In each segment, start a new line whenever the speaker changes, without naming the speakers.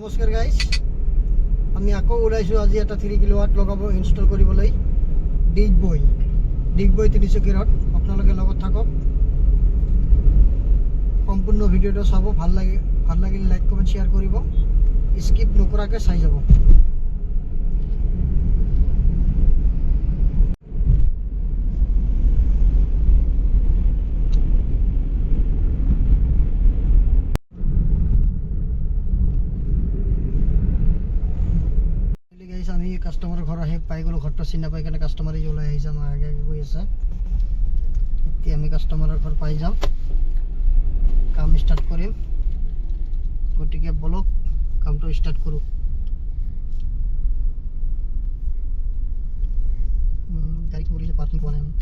নমস্কাৰ গাইজ, আমি আকৌ ওলাইছোঁ আজি এটা 3 কিলোৱাট লগাব ইনষ্টল কৰিবলৈ ডিগবৈ 3চকীয়াত। আপোনালোকে লগত থাকক, সম্পূৰ্ণ ভিডিঅ'টো চাব। ভাল লাগিলে লাইক কমেণ্ট শ্বেয়াৰ কৰিব, স্কিপ নকৰাকৈ চাই যাব। আমি কাষ্টমাৰৰ ঘৰ আহি পাই গ'লোঁ। ঘৰটো চিনি নাপাই কাৰণে কাষ্টমাৰে ওলাই আহিছে, আমাৰ আগে আগে গৈ আছে। এতিয়া আমি কাষ্টমাৰৰ ঘৰ পাই যাম, কাম ষ্টাৰ্ট কৰিম। গতিকে বলক কামটো ষ্টাৰ্ট কৰোঁ। গাড়ীটো কৰিছে, পাৰ্কিং পোৱা নাই আমি।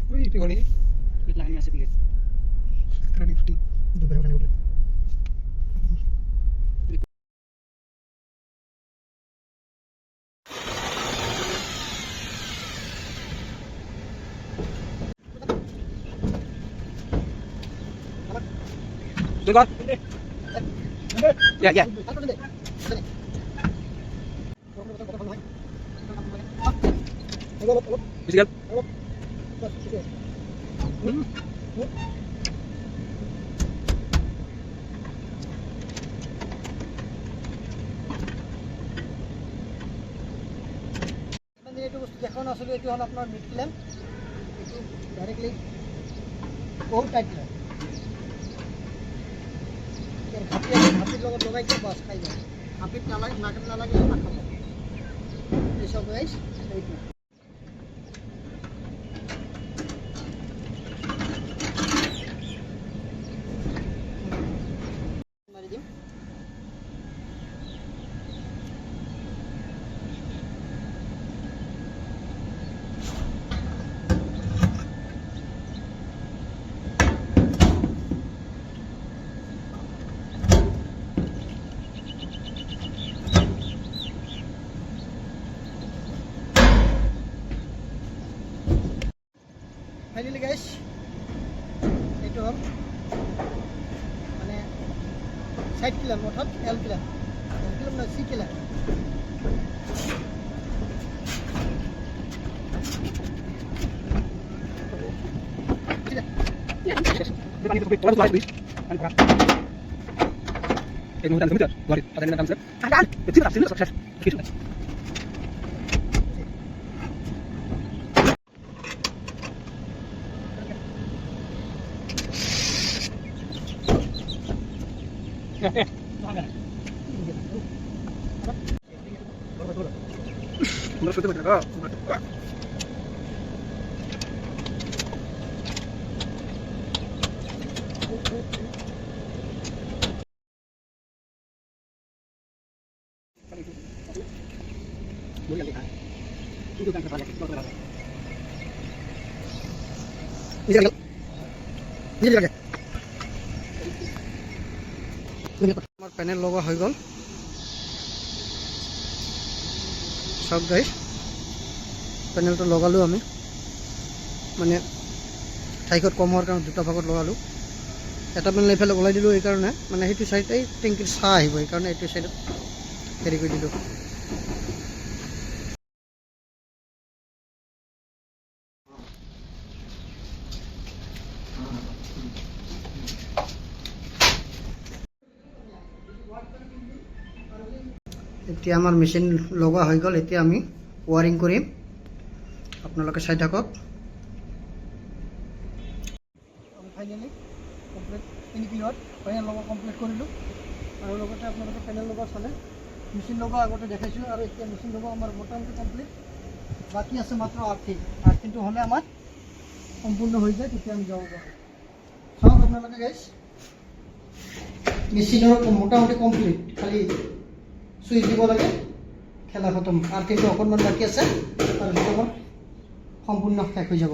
Được con. Dạ dạ. Đi xem.
এইটো বস্তু দেখা নাছিলোঁ, এইটো হ'ল আপোনাৰ মিড ক্লেম। এইটো ডাইৰেক্টলি বহুত টাইট লয়। হাঁপিৰ লগত লগাই দিয়ে, বাছ খাই যায়। হাঁপিত নালাগে, নাকে নালাগে, নাখাব। এইসব গাইজ এইটো মাৰি দিম। ফাইনালি গাইজ এইটো হ'ল মানে সাইড কিলাম, অর্থাৎ এল কিলাম না সি কিলাম। আমার প্যানেল লগা হয়ে গেল সব গাইজ। প্যানেলটা লগালো আমি, মানে ঠাইকত কম হওয়ার কারণে দুটা ভাগত লগালো। এটা প্যানেল এইফালে ওলাই দিলোঁ, এই কাৰণে মানে সেইটো চাইডেই টেংকিৰ চাহ আহিব, এইকাৰণে এইটো চাইডত হেৰি কৰি দিলোঁ। এতিয়া আমাৰ মেচিন লগা হৈ গ'ল। এতিয়া আমি ৱাৰিং কৰিম, আপোনালোকে চাই থাকক। আমি ফাইনেলি কমপ্লিট 3 কিলোৱাট পেনেল লগা কমপ্লিট কৰিলোঁ। আৰু লগতে আপোনালোকে পেনেল লগা চালে, মেচিন লগা আগতে দেখাইছোঁ, আৰু এতিয়া মেচিন লগা আমাৰ মোটামুটি কমপ্লিট। বাকী আছে মাত্ৰ আৰ্থিংটো হ'লে আমাৰ সম্পূৰ্ণ হৈ যায়, তেতিয়া আমি যাব পাৰোঁ। চাওক আপোনালোকে গাইজ, মেচিনৰ মোটামুটি কমপ্লিট, খালি সুইচ দিব লাগে, খেলা খতম। আৰ্থিংটো অকণমান বাকী আছে, আৰু সেইটো আমাৰ সম্পূৰ্ণ শেষ হৈ যাব।